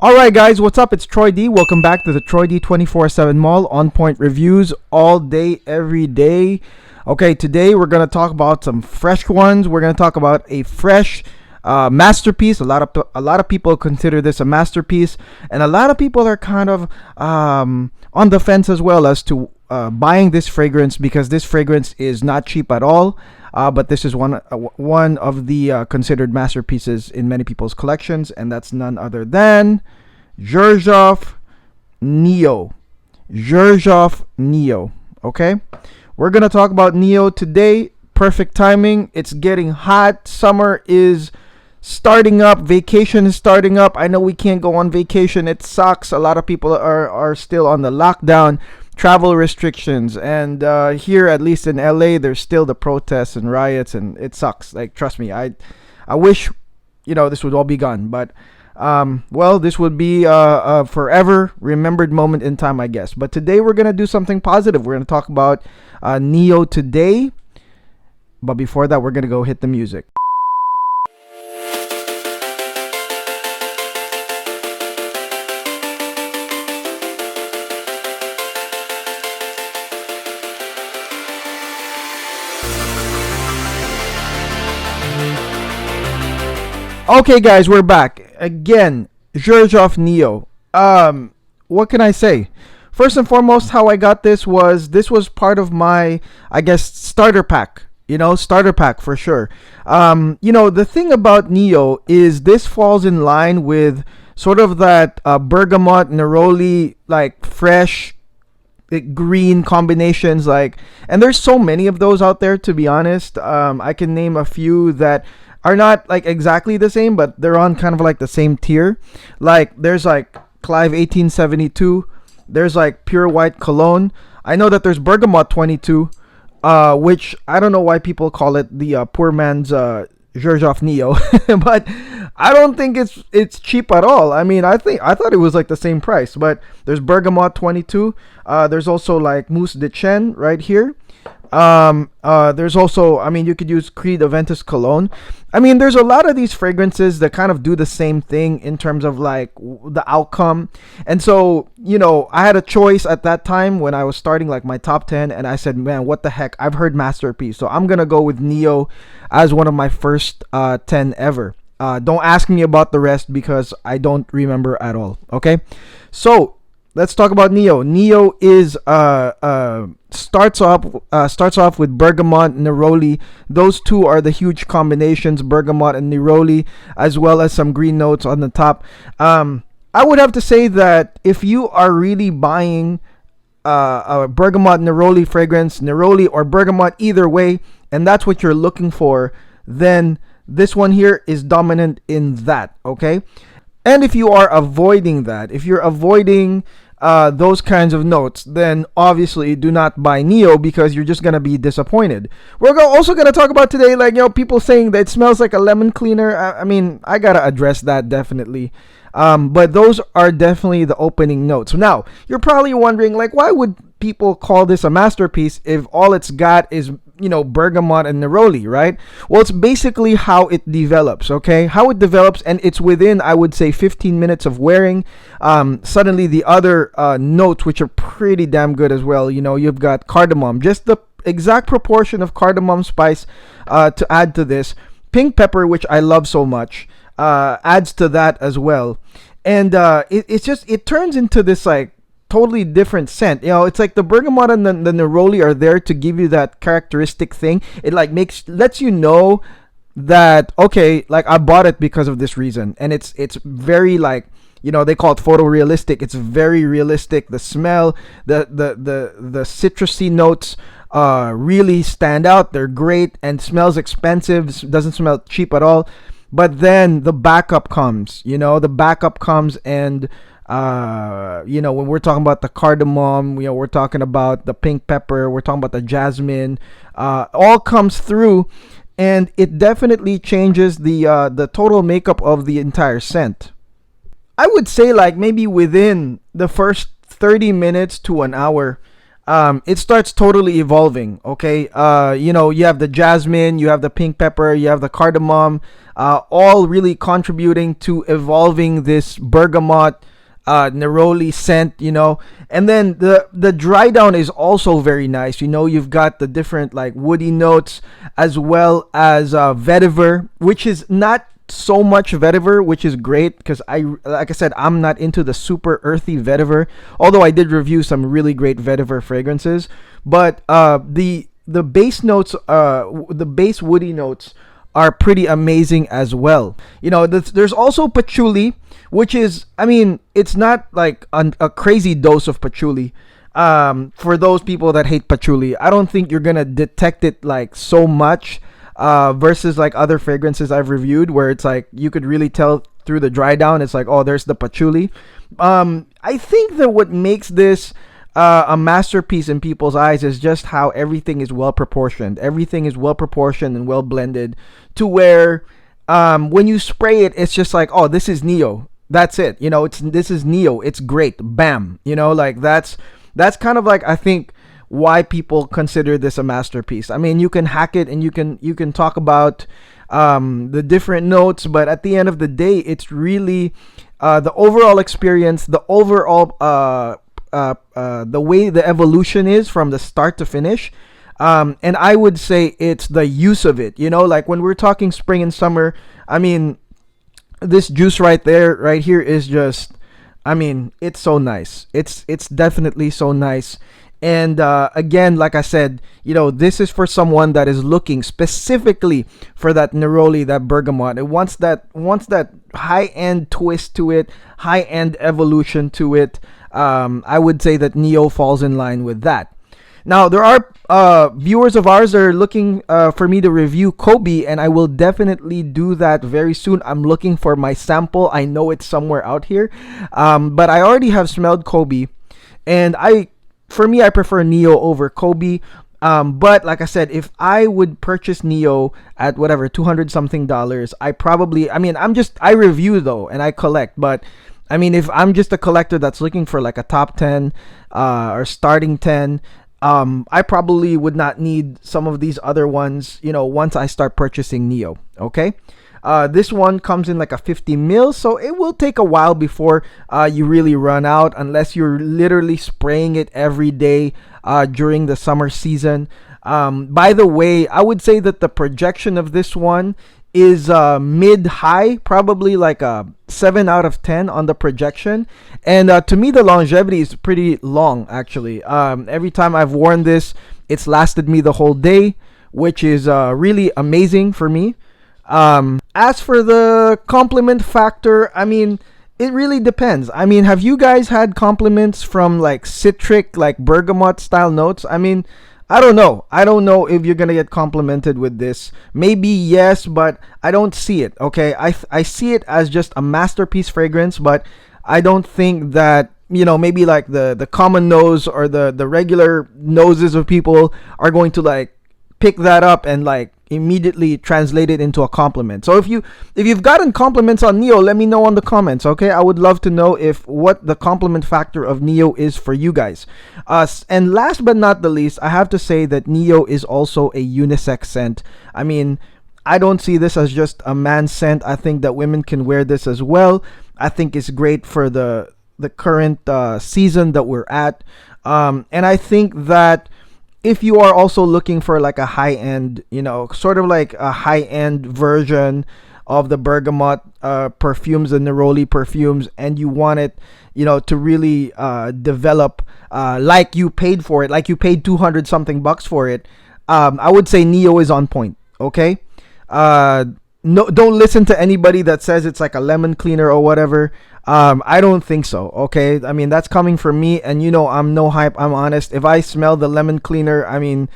Alright guys, what's up? It's Troy D. Welcome back to the Troy D 24/7 Mall on point reviews all day, every day. Okay, today we're going to talk about some fresh ones. We're going to talk about a fresh masterpiece. A lot of people consider this a masterpiece, and a lot of people are kind of on the fence as well as to buying this fragrance, because this fragrance is not cheap at all. But this is one of the considered masterpieces in many people's collections, and that's none other than Xerjoff Nio. Xerjoff Nio. Okay, we're gonna talk about Nio today. Perfect timing. It's getting hot. Summer is starting up. Vacation is starting up. I know we can't go on vacation. It sucks. A lot of people are still on the lockdown, travel restrictions, and here, at least in LA, there's still the protests and riots, and it sucks. Like, trust me, I wish this would all be gone, but well, this would be a forever remembered moment in time, I guess. But today we're gonna do something positive. We're gonna talk about Nio today, but before that, we're gonna go hit the music. Okay guys, we're back again. Xerjoff Nio. What can I say? First and foremost, how I got this was part of my, I guess, starter pack. Starter pack for sure. The thing about Nio is this falls in line with sort of that bergamot, neroli, like fresh green combinations, and there's so many of those out there, to be honest. I can name a few that are not like exactly the same, but they're on kind of like the same tier. Like there's like Clive 1872, there's like Pure White Cologne. I know that there's Bergamot 22, which I don't know why people call it the poor man's Xerjoff Nio, but I don't think it's cheap at all. I mean, I thought it was like the same price, but there's Bergamot 22. There's also like Mousse de Chêne right here. There's also, I mean, you could use Creed Aventus Cologne. I mean, there's a lot of these fragrances that kind of do the same thing in terms of like the outcome. And so, I had a choice at that time when I was starting like my top 10, and I said, man, what the heck? I've heard masterpiece, so I'm gonna go with Nio as one of my first 10 ever. Don't ask me about the rest because I don't remember at all. Okay, so let's talk about Nio. Nio is starts off with bergamot, neroli. Those two are the huge combinations, bergamot and neroli, as well as some green notes on the top. I would have to say that if you are really buying a bergamot neroli fragrance, neroli or bergamot, either way, and that's what you're looking for, then this one here is dominant in that. Okay. And if you are avoiding that, if you're avoiding those kinds of notes, then obviously do not buy Nio, because you're just gonna be disappointed. We're also gonna talk about today, like, people saying that it smells like a lemon cleaner. I mean, I gotta address that definitely. But those are definitely the opening notes. Now, you're probably wondering, like, why would people call this a masterpiece if all it's got is bergamot and neroli, right? Well, it's basically how it develops, okay? How it develops, and it's within, I would say, 15 minutes of wearing. Suddenly the other notes, which are pretty damn good as well, you've got cardamom, just the exact proportion of cardamom spice to add to this. Pink pepper, which I love so much, adds to that as well. And it turns into this like totally different scent. It's like the bergamot and the neroli are there to give you that characteristic thing. It like lets you know that, okay, like I bought it because of this reason. And it's very like, they call it photorealistic. It's very realistic. The smell, the citrusy notes really stand out. They're great and smells expensive. Doesn't smell cheap at all. But then the backup comes, and when we're talking about the cardamom, we're talking about the pink pepper, we're talking about the jasmine, all comes through, and it definitely changes the total makeup of the entire scent. I would say like maybe within the first 30 minutes to an hour, it starts totally evolving. Okay, you have the jasmine, you have the pink pepper, you have the cardamom, all really contributing to evolving this bergamot neroli scent. And then the dry down is also very nice. You've got the different like woody notes, as well as vetiver, which is not so much vetiver, which is great because like I said, I'm not into the super earthy vetiver, although I did review some really great vetiver fragrances. But the base notes, the base woody notes are pretty amazing as well. There's also patchouli, which is, I mean, it's not like a crazy dose of patchouli. For those people that hate patchouli, I don't think you're gonna detect it like so much, versus like other fragrances I've reviewed, where it's like you could really tell through the dry down. It's like, oh, there's the patchouli. I think that what makes this a masterpiece in people's eyes is just how everything is well proportioned. Everything is well proportioned and well blended to where, when you spray it, it's just like, oh, this is Nio. That's it. This is Nio. It's great. Bam. Like that's kind of like, I think, why people consider this a masterpiece. I mean, you can hack it and you can talk about the different notes, but at the end of the day, it's really the overall experience, the overall the way the evolution is from the start to finish. And I would say it's the use of it. Like when we're talking spring and summer, I mean, this juice right here is just, I mean, it's so nice. It's definitely so nice. And again, like I said, this is for someone that is looking specifically for that neroli, that bergamot. It wants that high-end twist to it, high-end evolution to it. I would say that Nio falls in line with that. Now, there are viewers of ours that are looking for me to review Kobe, and I will definitely do that very soon. I'm looking for my sample. I know it's somewhere out here, but I already have smelled Kobe, and for me, I prefer Nio over Kobe. But like I said, if I would purchase Nio at whatever $200 something, I review though and I collect. But I mean, if I'm just a collector that's looking for like a top 10 or starting 10, I probably would not need some of these other ones, once I start purchasing Nio. Okay. This one comes in like a 50 mil, so it will take a while before you really run out, unless you're literally spraying it every day during the summer season. By the way, I would say that the projection of this one is mid-high, probably like a 7 out of 10 on the projection. And to me, the longevity is pretty long, actually. Every time I've worn this, it's lasted me the whole day, which is really amazing for me. As for the compliment factor, I mean, it really depends. I mean, have you guys had compliments from like citric, like bergamot style notes? I mean, I don't know. I don't know if you're gonna get complimented with this. Maybe yes, but I don't see it. Okay, I see it as just a masterpiece fragrance, but I don't think that, maybe like the common nose or the regular noses of people are going to like pick that up and like immediately translate it into a compliment. So if you've gotten compliments on Nio, let me know on the comments. Okay, I would love to know what the compliment factor of Nio is for you guys. And last but not the least, I have to say that Nio is also a unisex scent. I mean, I don't see this as just a man's scent. I think that women can wear this as well. I think it's great for the current season that we're at. And I think that if you are also looking for like a high-end, sort of like a high-end version of the bergamot perfumes, the neroli perfumes, and you want it, to really develop like you paid for it, like you paid 200 something bucks for it, I would say Nio is on point. Okay, no, don't listen to anybody that says it's like a lemon cleaner or whatever. I don't think so. Okay, I mean, that's coming from me, and I'm no hype. I'm honest. If I smell the lemon cleaner, I mean,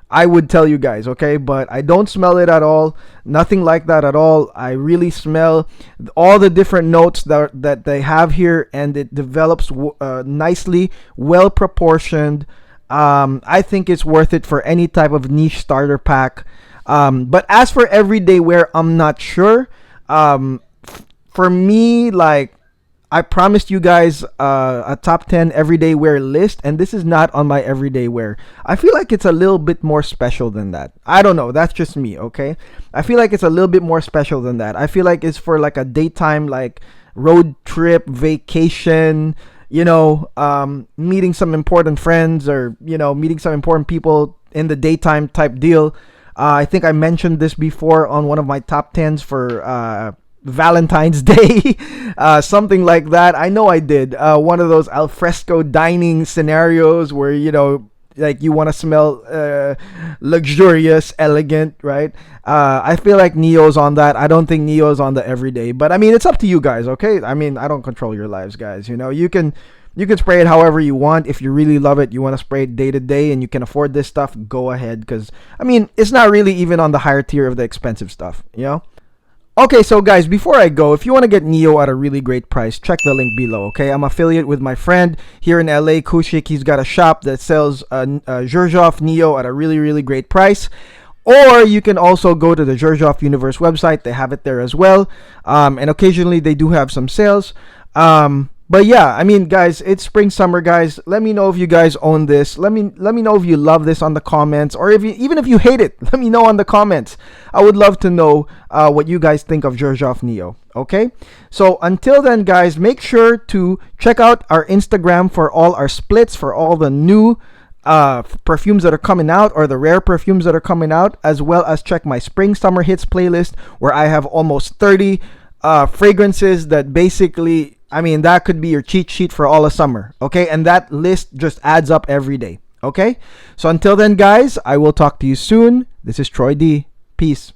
I would tell you guys. Okay, but I don't smell it at all. Nothing like that at all. I really smell all the different notes that they have here, and it develops nicely, well proportioned. I think it's worth it for any type of niche starter pack. But as for everyday wear, I'm not sure. For me, like, I promised you guys a top 10 everyday wear list, and this is not on my everyday wear. I feel like it's a little bit more special than that. I don't know. That's just me, okay? I feel like it's a little bit more special than that. I feel like it's for like a daytime, like road trip, vacation, meeting some important friends, or, meeting some important people in the daytime type deal. I think I mentioned this before on one of my top 10s for Valentine's Day, something like that. I know I did. One of those alfresco dining scenarios where, like you want to smell luxurious, elegant, right? I feel like Nio's on that. I don't think Nio's on the everyday, but I mean, it's up to you guys, okay? I mean, I don't control your lives, guys. You can spray it however you want. If you really love it, you want to spray it day to day, and you can afford this stuff, go ahead. Because, I mean, it's not really even on the higher tier of the expensive stuff, Okay, so guys, before I go, if you want to get Nio at a really great price, check the link below, okay? I'm affiliate with my friend here in LA, Kushik. He's got a shop that sells Xerjoff Nio at a really, really great price. Or you can also go to the Xerjoff Universe website. They have it there as well. And occasionally they do have some sales. But yeah, I mean, guys, it's spring, summer, guys. Let me know if you guys own this. Let me know if you love this on the comments, or even if you hate it, let me know on the comments. I would love to know what you guys think of Xerjoff Nio. Okay, so until then, guys, make sure to check out our Instagram for all our splits, for all the new perfumes that are coming out, or the rare perfumes that are coming out, as well as check my spring summer hits playlist, where I have almost 30 fragrances that basically, I mean, that could be your cheat sheet for all of summer, okay? And that list just adds up every day, okay? So until then, guys, I will talk to you soon. This is Troy D. Peace.